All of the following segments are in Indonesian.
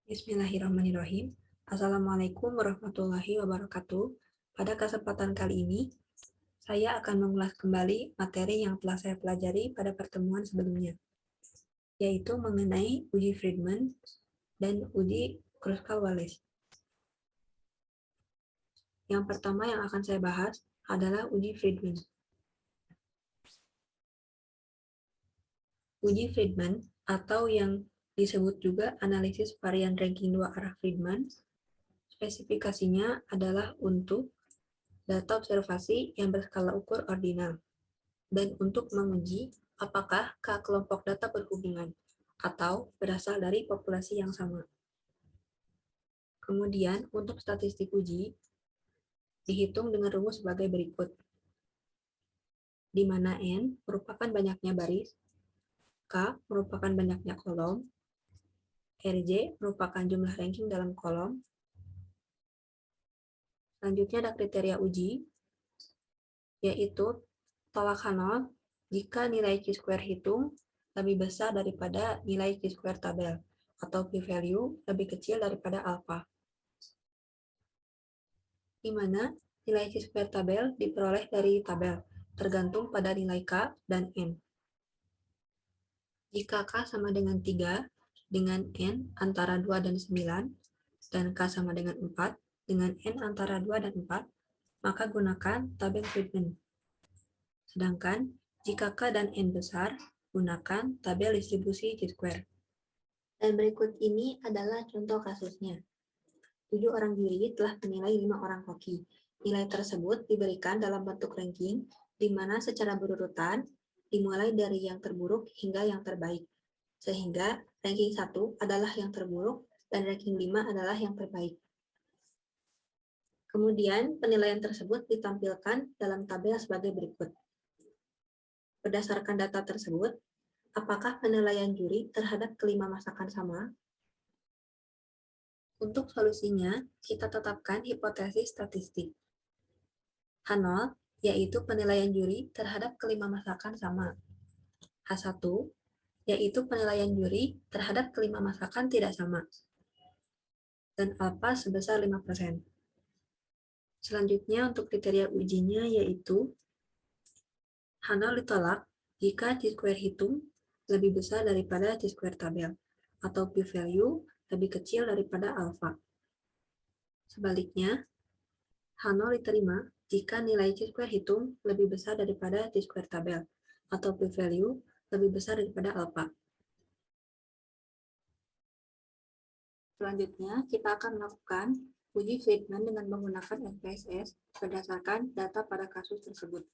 Bismillahirrahmanirrahim. Assalamualaikum warahmatullahi wabarakatuh. Pada kesempatan kali ini, saya akan mengulas kembali materi yang telah saya pelajari pada pertemuan sebelumnya, yaitu mengenai uji Friedman dan uji Kruskal-Wallis. Yang pertama yang akan saya bahas adalah uji Friedman. Uji Friedman, atau yang disebut juga analisis varian ranking 2 arah Friedman, spesifikasinya adalah untuk data observasi yang berskala ukur ordinal, dan untuk menguji apakah K kelompok data berhubungan atau berasal dari populasi yang sama. Kemudian, untuk statistik uji, dihitung dengan rumus sebagai berikut, di mana N merupakan banyaknya baris, K merupakan banyaknya kolom, Rj merupakan jumlah ranking dalam kolom. Selanjutnya ada kriteria uji, yaitu tolak H0 jika nilai Q-square hitung lebih besar daripada nilai Q-square tabel, atau p-value lebih kecil daripada alpha, di mana nilai Q-square tabel diperoleh dari tabel, tergantung pada nilai K dan N. Jika K sama dengan 3, dengan N antara 2 dan 9, dan K sama dengan 4, dengan N antara 2 dan 4, maka gunakan tabel Friedman. Sedangkan jika K dan N besar, gunakan tabel distribusi Q-square. Dan berikut ini adalah contoh kasusnya. 7 orang juri telah menilai 5 orang koki. Nilai tersebut diberikan dalam bentuk ranking, di mana secara berurutan dimulai dari yang terburuk hingga yang terbaik. Sehingga ranking 1 adalah yang terburuk dan ranking 5 adalah yang terbaik. Kemudian penilaian tersebut ditampilkan dalam tabel sebagai berikut. Berdasarkan data tersebut, apakah penilaian juri terhadap kelima masakan sama? Untuk solusinya, kita tetapkan hipotesis statistik. H0, yaitu penilaian juri terhadap kelima masakan sama. H1, yaitu penilaian juri terhadap kelima masakan tidak sama. Dan alpha sebesar 5%. Selanjutnya untuk kriteria ujinya yaitu H0 ditolak jika Q-square hitung lebih besar daripada Q-square tabel, atau p-value lebih kecil daripada alpha. Sebaliknya, H0 diterima jika nilai Q-square hitung lebih besar daripada Q-square tabel, atau p-value lebih besar daripada alpha. Selanjutnya, kita akan melakukan uji Friedman dengan menggunakan SPSS berdasarkan data pada kasus tersebut.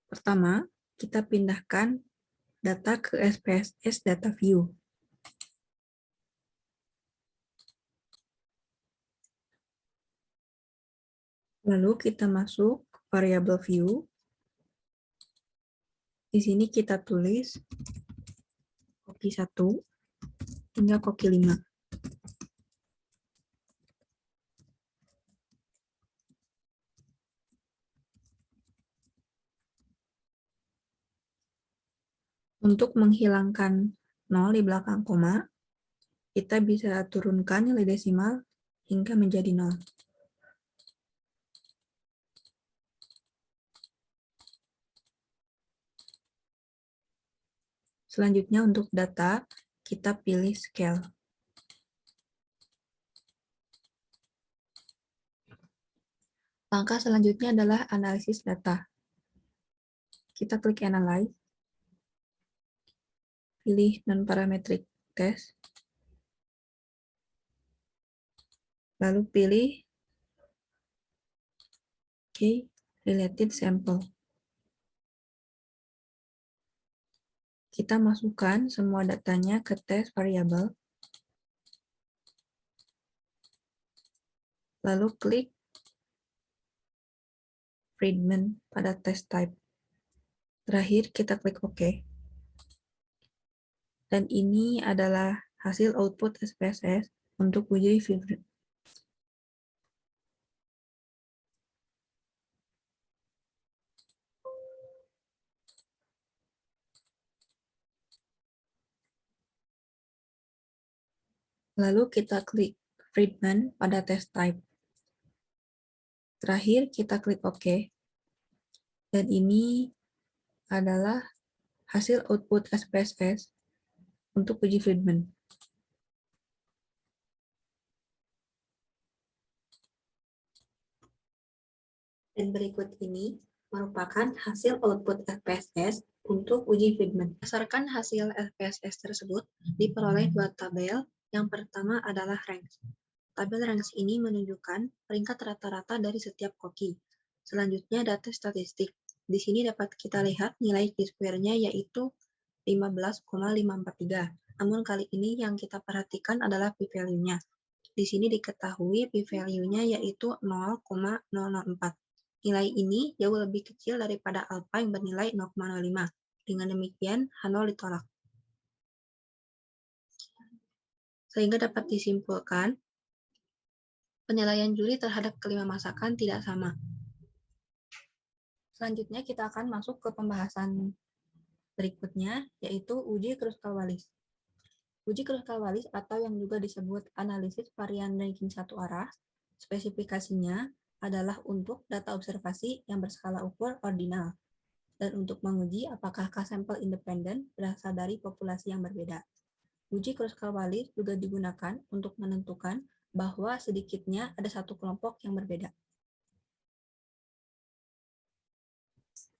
Pertama, kita pindahkan data ke SPSS Data View. Lalu kita masuk ke variabel view. Di sini kita tulis koki 1 hingga koki 5. Untuk menghilangkan 0 di belakang koma, kita bisa turunkan nilai desimal hingga menjadi 0. Selanjutnya untuk data, kita pilih scale. Langkah selanjutnya adalah analisis data. Kita klik Analyze, pilih Non-Parametric Test, lalu pilih Related Sample. Kita masukkan semua datanya ke test variable, lalu klik Friedman pada test type. Terakhir, kita klik OK. Dan ini adalah hasil output SPSS untuk uji Friedman. Lalu kita klik Friedman pada test type. Terakhir kita klik OK. Dan ini adalah hasil output SPSS untuk uji Friedman. Dan berikut ini merupakan hasil output SPSS untuk uji Friedman. Berdasarkan hasil SPSS tersebut, diperoleh dua tabel. Yang pertama adalah ranks. Tabel ranks ini menunjukkan peringkat rata-rata dari setiap koki. Selanjutnya data statistik. Di sini dapat kita lihat nilai Chi-square-nya yaitu 15,543. Namun kali ini yang kita perhatikan adalah p-value-nya. Di sini diketahui p-value-nya yaitu 0,004. Nilai ini jauh lebih kecil daripada alpha yang bernilai 0,05. Dengan demikian, H0 ditolak. Sehingga dapat disimpulkan, penilaian juri terhadap kelima masakan tidak sama. Selanjutnya kita akan masuk ke pembahasan berikutnya, yaitu uji Kruskal-Wallis. Uji Kruskal-Wallis atau yang juga disebut analisis varian ranking satu arah, spesifikasinya adalah untuk data observasi yang berskala ukur ordinal, dan untuk menguji apakah K-sampel independen berasal dari populasi yang berbeda. Uji Kruskal-Wallis juga digunakan untuk menentukan bahwa sedikitnya ada satu kelompok yang berbeda.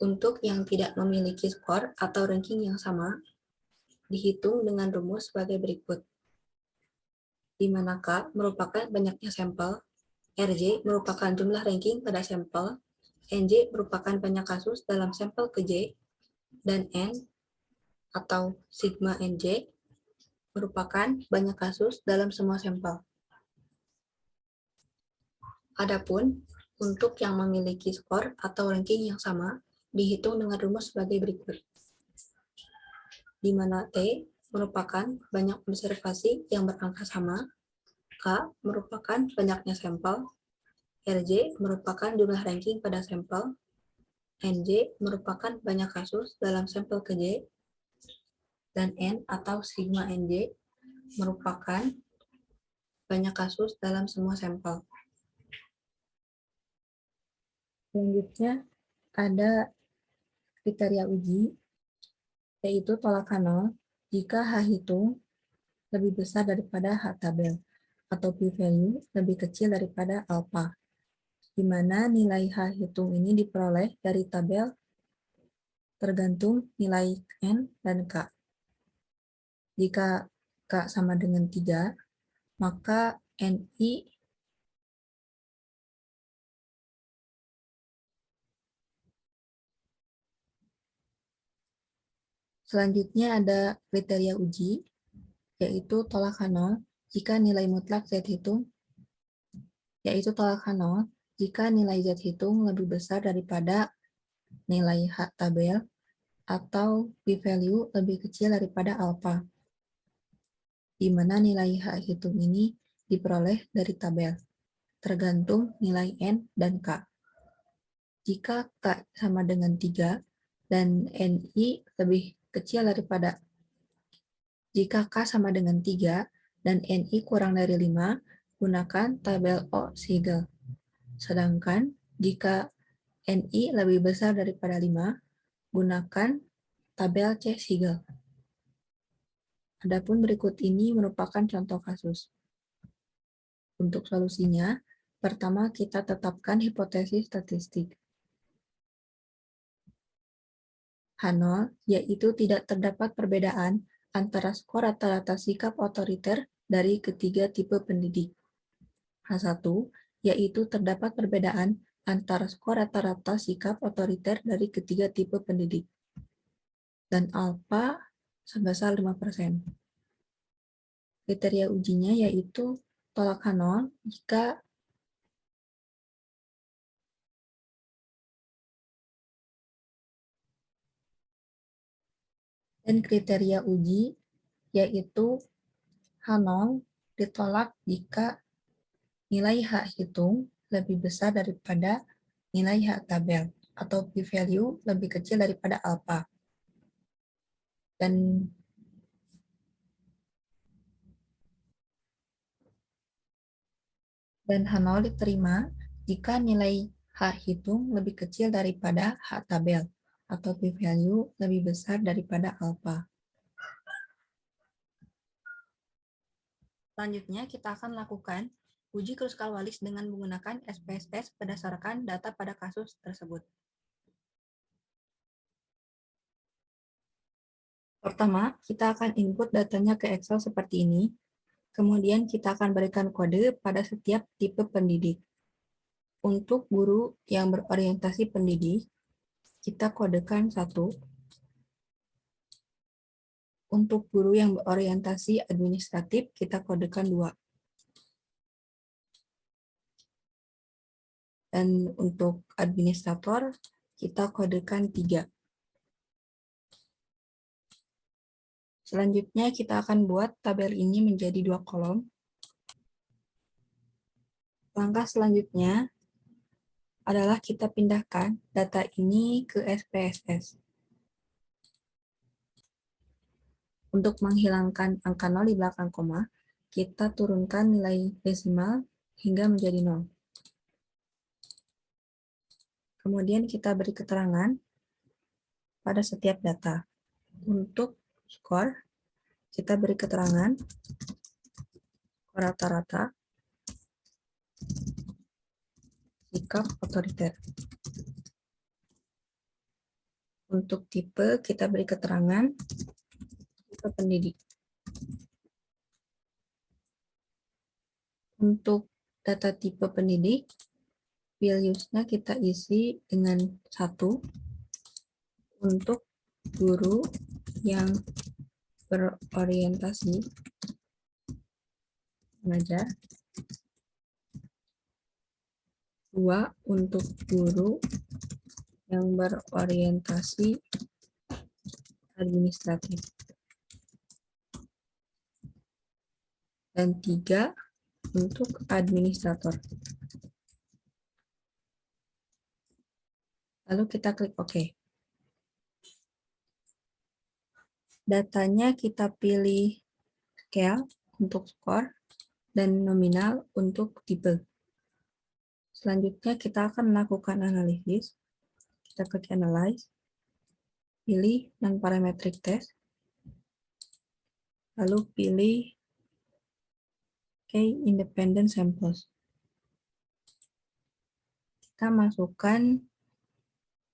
Untuk yang tidak memiliki skor atau ranking yang sama, dihitung dengan rumus sebagai berikut, di mana K merupakan banyaknya sampel, RJ merupakan jumlah ranking pada sampel, NJ merupakan banyak kasus dalam sampel ke J, dan N atau sigma NJ merupakan banyak kasus dalam semua sampel. Adapun untuk yang memiliki skor atau ranking yang sama, dihitung dengan rumus sebagai berikut, di mana T merupakan banyak observasi yang berangka sama, K merupakan banyaknya sampel, RJ merupakan jumlah ranking pada sampel, NJ merupakan banyak kasus dalam sampel ke J, dan N atau sigma NJ merupakan banyak kasus dalam semua sampel. Selanjutnya ada kriteria uji, yaitu tolak H0 jika H hitung lebih besar daripada H tabel, atau p-value lebih kecil daripada alpha, di mana nilai H hitung ini diperoleh dari tabel tergantung nilai N dan K. Jika K sama dengan 3, maka NI selanjutnya ada kriteria uji, yaitu tolak H0 jika nilai mutlak Z hitung, yaitu tolak H0 jika nilai Z hitung lebih besar daripada nilai H tabel atau p-value lebih kecil daripada alpha, di mana nilai H hitung ini diperoleh dari tabel, tergantung nilai N dan K. Jika K sama dengan 3 dan NI lebih kecil daripada, jika K sama dengan 3 dan NI kurang dari 5, gunakan tabel O-Siegel. Sedangkan jika NI lebih besar daripada 5, gunakan tabel C-Siegel. Adapun berikut ini merupakan contoh kasus. Untuk solusinya, pertama kita tetapkan hipotesis statistik. H0, yaitu tidak terdapat perbedaan antara skor rata-rata sikap otoriter dari ketiga tipe pendidik. H1, yaitu terdapat perbedaan antara skor rata-rata sikap otoriter dari ketiga tipe pendidik. Dan alpha sebesar 5%. Kriteria ujinya yaitu tolak H0 jika dan kriteria uji yaitu H0 ditolak jika nilai H hitung lebih besar daripada nilai H tabel atau p-value lebih kecil daripada alpha. Dan Dan H0 diterima jika nilai H hitung lebih kecil daripada H tabel atau p-value lebih besar daripada alpha. Selanjutnya, kita akan lakukan uji Kruskal-Wallis dengan menggunakan SPSS berdasarkan data pada kasus tersebut. Pertama, kita akan input datanya ke Excel seperti ini. Kemudian kita akan berikan kode pada setiap tipe pendidik. Untuk guru yang berorientasi pendidik, kita kodekan 1. Untuk guru yang berorientasi administratif, kita kodekan 2. Dan untuk administrator, kita kodekan 3. Selanjutnya, kita akan buat tabel ini menjadi 2 kolom. Langkah selanjutnya adalah kita pindahkan data ini ke SPSS. Untuk menghilangkan angka 0 di belakang koma, kita turunkan nilai desimal hingga menjadi 0. Kemudian kita beri keterangan pada setiap data. Untuk skor, kita beri keterangan rata-rata sikap otoriter. Untuk tipe, kita beri keterangan tipe pendidik. Untuk data tipe pendidik, values-nya kita isi dengan 1 untuk guru yang berorientasi mengajar, 2 untuk guru yang berorientasi administratif, dan 3 untuk administrator. Lalu kita klik OK. Datanya kita pilih scale untuk skor dan nominal untuk tipe. Selanjutnya kita akan melakukan analisis. Kita klik Analyze, pilih Non-Parametric Test, lalu pilih Key Independent Samples. Kita masukkan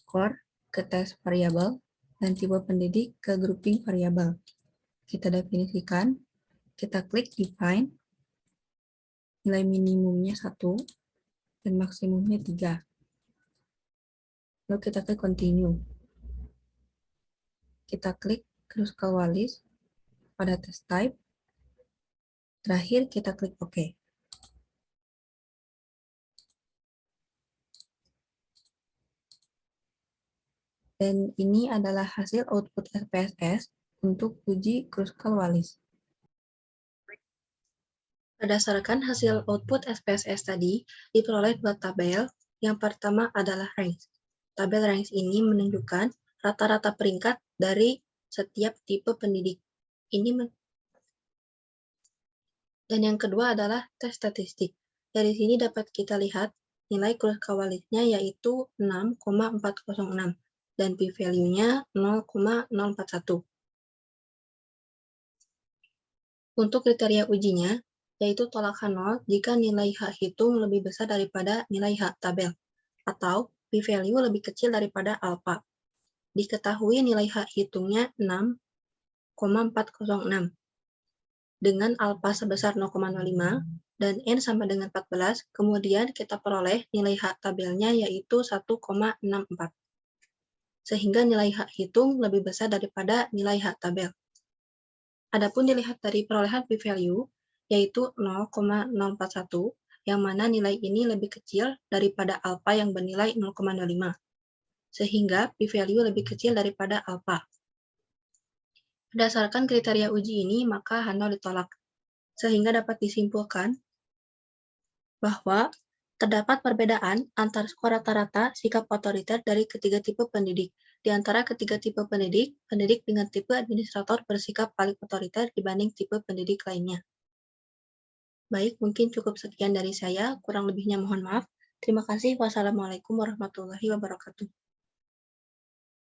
skor ke tes variabel dan tipe pendidik ke grouping variabel. Kita definisikan, kita klik Define, nilai minimumnya 1 dan maksimumnya 3. Lalu kita klik Continue. Kita klik Kruskal-Wallis pada test type. Terakhir kita klik OK. Dan ini adalah hasil output SPSS untuk uji Kruskal-Wallis. Berdasarkan hasil output SPSS tadi, diperoleh 2 tabel. Yang pertama adalah range. Tabel range ini menunjukkan rata-rata peringkat dari setiap tipe pendidik. Dan yang kedua adalah tes statistik. Dari sini dapat kita lihat nilai Kruskal-Wallisnya yaitu 6,406 dan p-value-nya 0,041. Untuk kriteria ujinya, yaitu tolak H0 jika nilai H hitung lebih besar daripada nilai H tabel, atau p-value lebih kecil daripada alpha. Diketahui nilai H hitungnya 6,406. Dengan alpha sebesar 0,05 dan N sama dengan 14, kemudian kita peroleh nilai H tabelnya yaitu 1,64. Sehingga nilai H hitung lebih besar daripada nilai H tabel. Adapun dilihat dari perolehan p-value, yaitu 0,041, yang mana nilai ini lebih kecil daripada alpha yang bernilai 0,05. Sehingga p-value lebih kecil daripada alpha. Berdasarkan kriteria uji ini, maka H0 ditolak. Sehingga dapat disimpulkan bahwa terdapat perbedaan antara skor rata-rata sikap otoriter dari ketiga tipe pendidik. Di antara ketiga tipe pendidik, pendidik dengan tipe administrator bersikap paling otoriter dibanding tipe pendidik lainnya. Baik, mungkin cukup sekian dari saya, kurang lebihnya mohon maaf. Terima kasih. Wassalamualaikum warahmatullahi wabarakatuh.